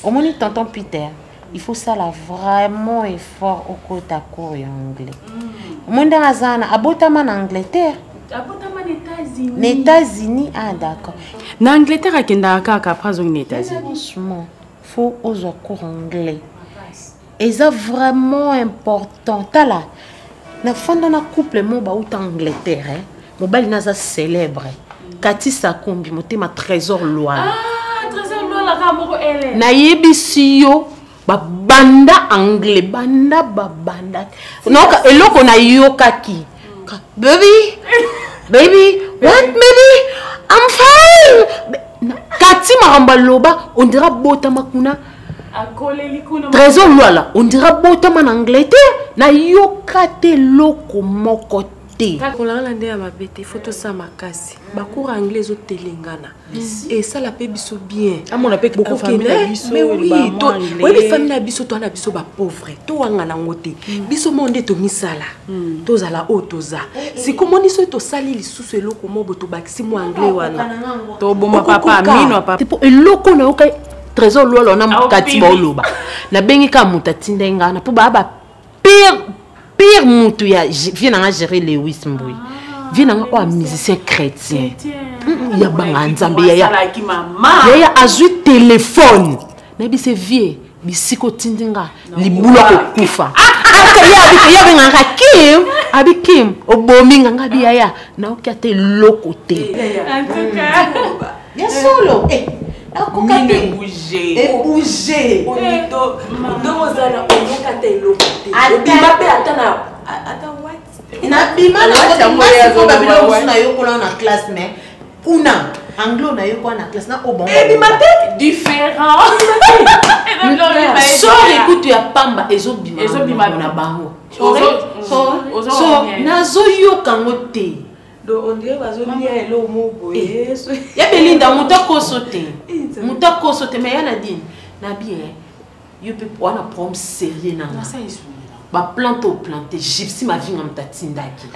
Au monde est tonton Peter. Il faut ça là vraiment effort au côté à court et anglais. Au monde dans Azana, abotama en Angleterre. Abotama en États-Unis. Les États-Unis, ah d'accord. En Angleterre, à Kendaka, après aux États-Unis. Faut aux cours anglais. Et c'est vraiment important. T'as là, na fin de la couple, mon ba ou Angleterre, hein. Mon bal naza célèbre. Kati Sakombi, mon thème trésor loin. Ah, trésor loin la ramoro elle. Na yebisiyo ba banda anglais, banda ba banda. Non, eloko na yokaki. Baby, baby, what baby? I'm fine. Kati maramba loba, on dira bota makuna. Trésor loala, on dira bota man Angleterre. Na yokate loko mokote. Kakola lande ya mabete, photo sa makasi. Bakour anglais au telengana. Et ça la paix biso bien. Ah mon appelle beaucoup famille biso. Mais oui, toi, oui famille biso toi na biso ba pauvre. Toi ngana ngote. Biso monde to misala. Toza la otoza. Si comment ni so to sali lisusu eloko mobo to bakisi mo anglais wana. To boma papa mino papa. Tipo eloko na yoka trésor loala na mukati ba oloba. Na bengi ka mutatinda ngana po baba pire mutu ya vient à gérer les Wismboy. Vient à musicien chrétien. Ya banga nzambe ya azu téléphone. Na bi se vie bisiko tindinga libula ko kufa. Ya benga hakim abikim obominga ngabi ya na okate lokote. En tout cas, ya solo mine bouger. Et bouger. On est dans zana oyokate lokote. Bima pe atana what? Na bima na ko babilo musuna yokola na classe mais una anglo na yokola na classe na obon. Et bima te différent. So écoute ya pamba ezobima na bango. So nazo yokango te. Donc on dirait bazo lia elo mobo yeso. Ya belinda mutako sote. Mutako sote mais yana din. Na bien. You peut wana prom sérieux na. Ça isu. Ba plante au planté gypsy ma vinga mtatindaki.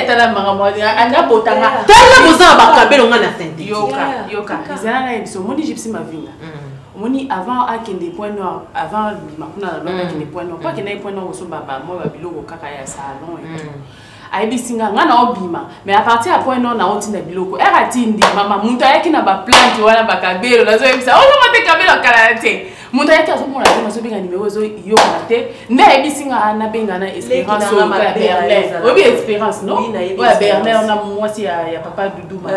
Tala mangamo anga botanga. Tala boza ba kabelo nga na tente. Yoka. Zana na ebiso moni gypsy ma vinga. Moni avant à des points noirs avant makuna la des points noirs. Pas que na point noir so baba moi ba biloko kaka ya salon et tout. Aibisinga ngana obima mais à partir à point non na otinda biloko era tindi mama muntu yaki na ba plante wala ba kabelo nazo ebisa ozo mate kabelo kala te muntu yaki azo mona nazo benga numéro zo yo kate nda ebisinga na benga na espérance au Berlin obi espérance non ouais Berlin on a moi si ya papa Doudou mata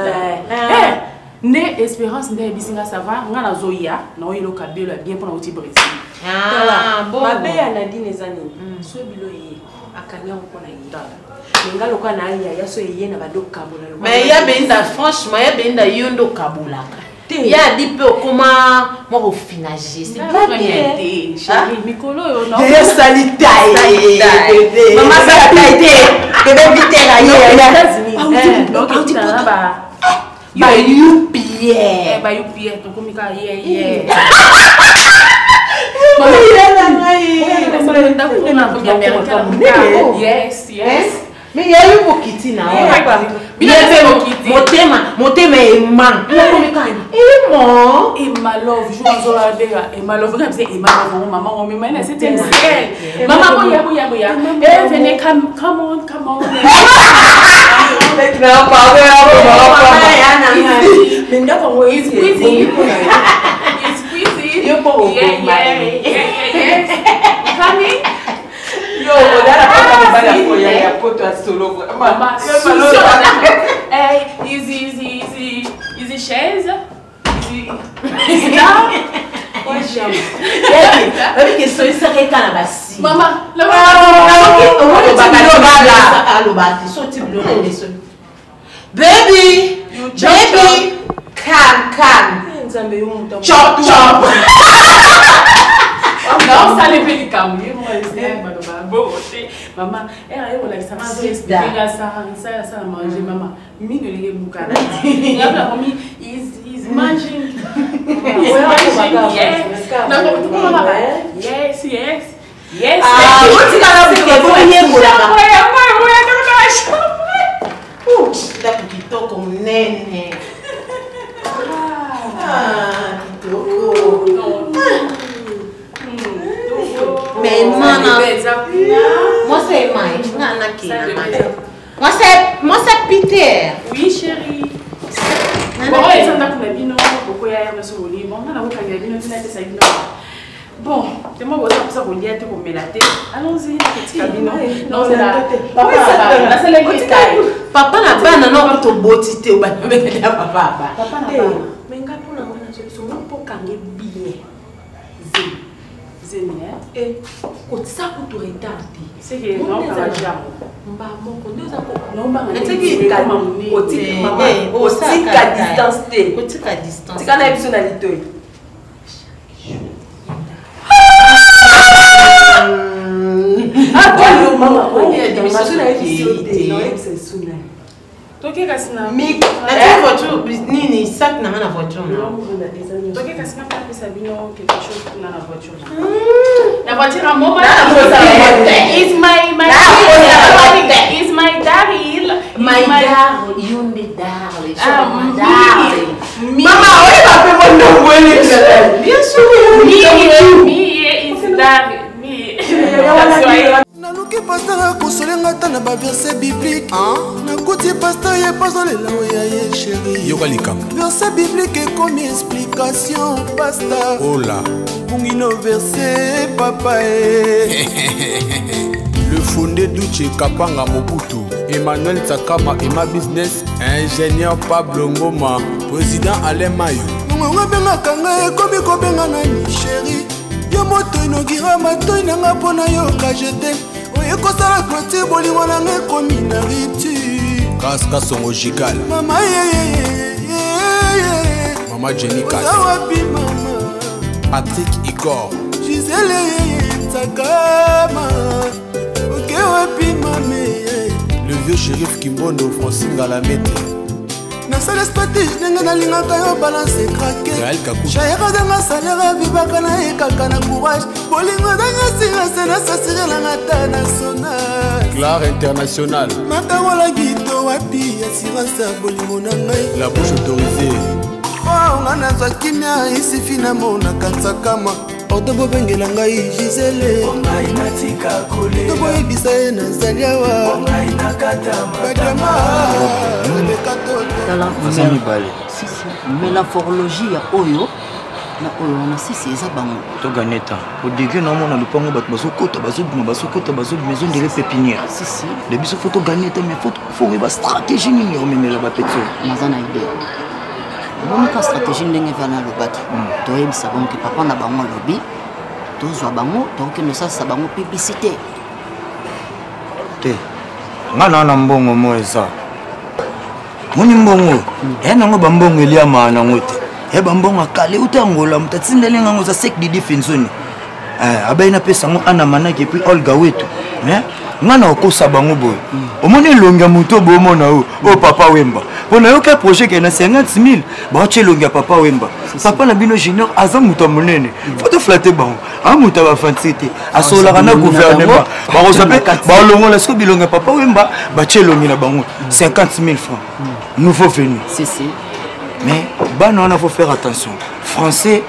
ne espérance nda ebisinga ça va ngana zo ya na oyelo kabelo bien pour na oti Brésil bon mabe ya Nadine ezani so bilo yi akanya ko na yindala. Mais il y a bien franchement, il y a bien yondo kabula. Il y a dit peu comment moi au finager, c'est pas bien. Chérie, Mikolo non. Il y a salita bébé. Maman ça a été bébé vite là. Donc tu t'en vas. Ba you Pierre. Ba you Pierre, ton komika yeah. Yes. Mais il y a eu Bokiti na. Motema Emma. Emma. Emma love, je vous en Emma love, comme c'est Emma love, maman, maman, c'était une scène. Maman, boya. Eh, venez, come on. Easy chaise. Easy là. Maman, baby, calm. Chop. Non, ça les fait du calme. Maman, elle a eu ça manger maman. Mine boucana. He's managing. Yes. Mais maman, moi c'est Mike. Moi c'est Peter. Oui chérie. Bon, c'est moi qui ça pour me latter. Allons-y, petit cabine. Non, c'est là. Papa n'a pas non pour botité au papa. Mais ngapo na mwana solution pour kange bien. Zénia et kotisa kuto retarder. C'est que non ça va jamais. Mba moko ndoza ko nomba ngati kotiki mama kotika distance te. Kotika distance. Tika na biso na litoi. Maman, on est dans la zone de non, c'est sous. Toke kasina mi na voiture nini sac na voiture toke kasina pas ça bino quelque chose na voiture la voiture à maman is my daddy yunde darling mama on va faire mon nom bien sûr is daddy naluki pasteur akosolenga ata na baverset biblique nakuti pasteur ye pazolela oya ye chéri yoka likambo verset biblique ekomi explication pasteur ola bungino verset papa le fondé Duche Kapanga Mobutu, Emmanuel Tsakama Emma Business, ingénieur Pablo Ngoma, président Alain Mayo. Ngonga benga kanga ekomi kobenga nani chéri yo moto inogira matoi nanga pona yo ka jete oye kosala clôture bolingo nanga ekomi na ritu Kaska Songo Jigal mama Mama Jenny Kass wapi mama Patrick Igor Gisele Tsakama ok wapi mame le vieux shérif Kimbondo Francine Galamete nasala stratégie ndenge nalingaka yo balance krake shayera zanga salere vivaka na ekaka na courage bolingo ndenge singase nasasirelanga ta na sonage Claire International makawola gito wapi assurance ya bolingo na ngai la bouche autorisée nga nazwa kimia isifi namonaka Tsakama ordo bobengela ngai Gisele toboyebisa ye nazali awa badama mélaphorologie ya oyo na oyo na sisi eza bango toganeta odege naomona lupango bato bazokota bazobima ezondele pépinière de biso fo toganeta mais fo oyeba stratégie nini omemela bapetio naza na idée omonika stratégie ndenge eva na lobaki toyebisa bango ke papa na bango alobi tozwa bango tokende osalisa bango publicité te nga na mbongo mo eza moni mbongo nango bambongo eliama nango te bambongo akale utangola mutatindele ngango za sek didi fenzoni abaina pesa ngo ana manaki puis Olga wetu nga na okosa bango boye omoni elongi ya moto bomona o papa Wemba pona yoka projet ke na 50 000 baoche elongi ya papa Wemba papa na bino junior aza moto monene faut te flatter bango amuta bafansi te asolaka na gouvernement bakozape balongola soki bilonga papa wemba batie elongi na bango 50 000 francs nouveau venu mais bana wana faut faire attention français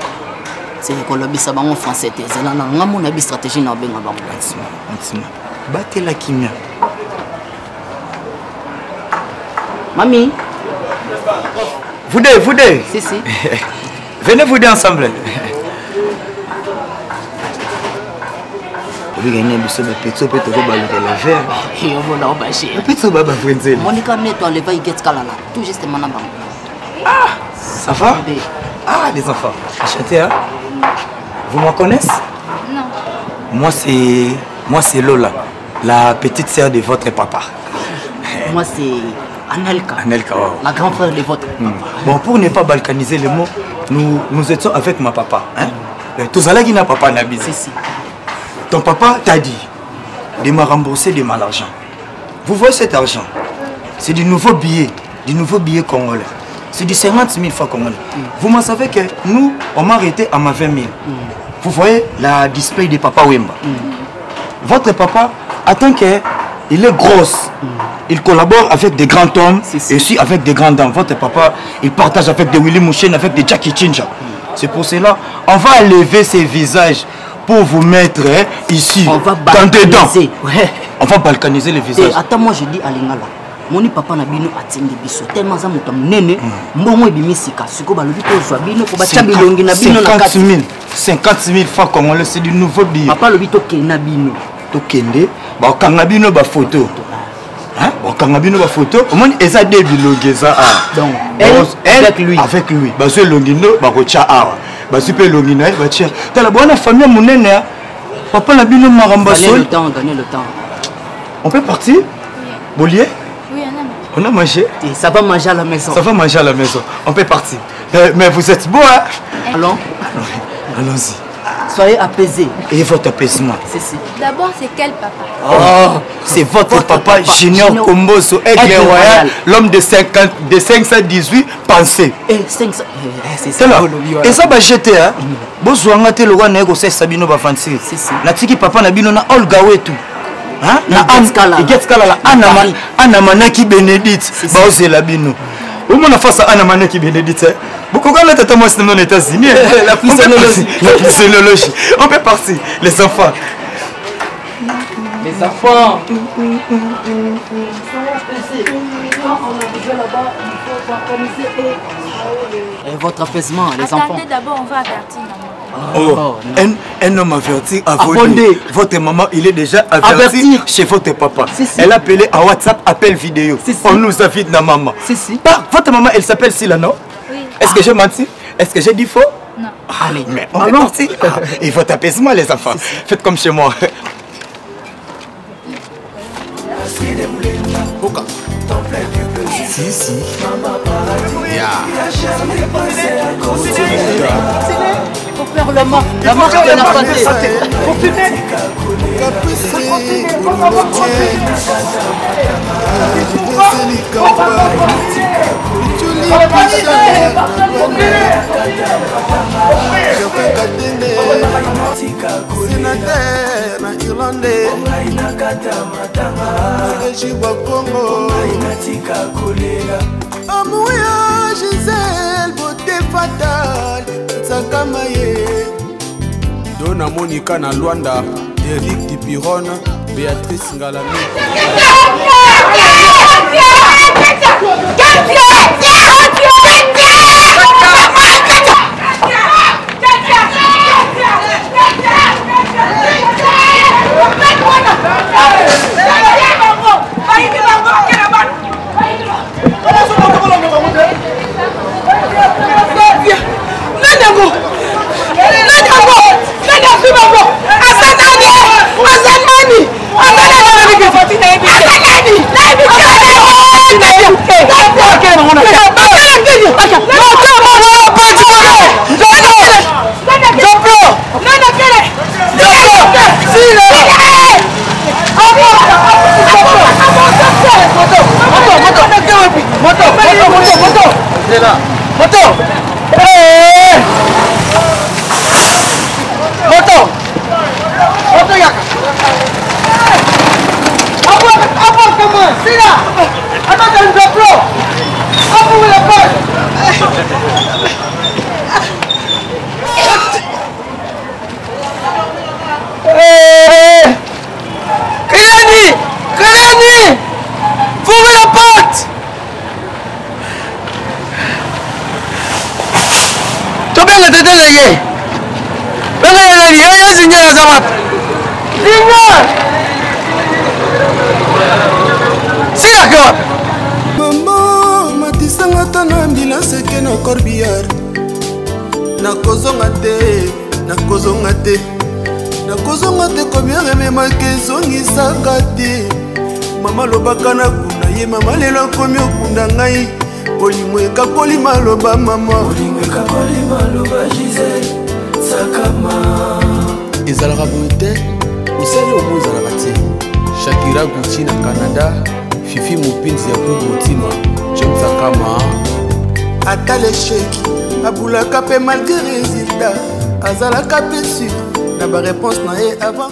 c'est kolobisa bango français te zela na ngamo na bi stratégie na benga bango antima batela kimia mami vous deux si venez vous deux ensemble oui gagner biso ba petso pe to ba le verre et on va là bacher petso baba frenzel Monica nettoie le vaille get kalala tout justement na bango ça va ah les enfants enchanté hein vous me connaissez non moi c'est Lola la petite sœur de votre papa moi c'est Anelka wow. la grande frère de votre papa bon pour ne pas balkaniser les mots nous étions avec ma papa hein tous allés qui n'a papa nabi si ton papa t'a dit de me rembourser de mal argent. Vous voyez cet argent? C'est du nouveau billet congolais. C'est du 50 000 francs congolais. Vous m'en savez que nous, on m'a arrêté à ma 20 000. Vous voyez la display de Papa Wemba. Votre papa, attend qu'il est gros. Il collabore avec des grands hommes et aussi avec des grandes dames. Votre papa, il partage avec des Willy Mouchen, avec des Jackie Chincha. C'est pour cela, on va lever ses visages pour vous mettre ici, on va dans des dents. Ouais. On va balkaniser les visages. Attends, moi je dis à l'ingala. Mon papa n'a bino atteindre biso tellement ça mutam nene mbongo ebimisika siko balobi ko zwa bino ko bacha bilongi na bino na 50 000 francs congolais c'est du nouveau billet. Papa lobi to kena bino to kende ba kanga bino ba photo. Hein? Ba kanga bino ba photo. Au moins eza de bilongi ça donc elle avec lui. Ba zo longi no ba ko cha awa. Ba super longi na ba tia. Tala bona famille monene papa na bino maramba sol. Gagner le temps. On peut partir? Bolier? Oui, on a mangé. Et ça va manger à la maison. Ça va manger à la maison. On peut partir. Mais vous êtes beau, hein? Allons. Allons-y. Soyez apaisés. Et votre apaisement? D'abord, c'est quel papa? Oh, c'est votre papa Junior Komboso, Aigle Royal, l'homme de 518 pensées. Et 500. C'est ça. Et ça va jeter, hein? Bozouanga te loga na ego se sabino ba fancy. Na tiki papa na bino na Olga wetu. Hein? Na Getskala la Anna Manaki Benedict. Baose la bino. Au moins face à Anna Manaki Benedict. Beaucoup de tata moi c'est dans les États-Unis. La physiologie. On peut partir les enfants. Les enfants. Et votre apaisement, les enfants. Attendez d'abord, on va avertir maman. Oh, un homme averti a volé. Votre maman, il est déjà averti chez votre papa. Elle a appelé à WhatsApp, appel vidéo. On nous invite dans maman. Votre maman, elle s'appelle Sila, non? Oui. Est-ce que j'ai menti? Est-ce que j'ai dit faux? Non. Allez, mais on est parti. Et votre apaisement, les enfants. Faites comme chez moi. Si. Il faut faire la marche de la santé. Sénateur na Irlandais Amouya Gisèle beauté fatale Sakamaye Dona Monica na Luanda, Eric Dipiron, Béatrice Ngalami. Moto! ye benga nani yo zinga na zama zinga sika kwa mama matisanga tana ambulance ke na corbillard nakozonga te nakozonga te nakozonga te combien rememaki ezongisaka te mama lobaka na kuna ye mama lelo akomi okunda ngai olingo ekakoli maloba mama olingo ekakoli maloba Gisèle sakama ezalaka boye te osali omo ezalaka te Shakira Gucci na Canada Fifi mopinzi ya kubotima James Sakama ata lesheki abulaka mpe malgré résultat azalaka mpe sur na baréponse na ye avant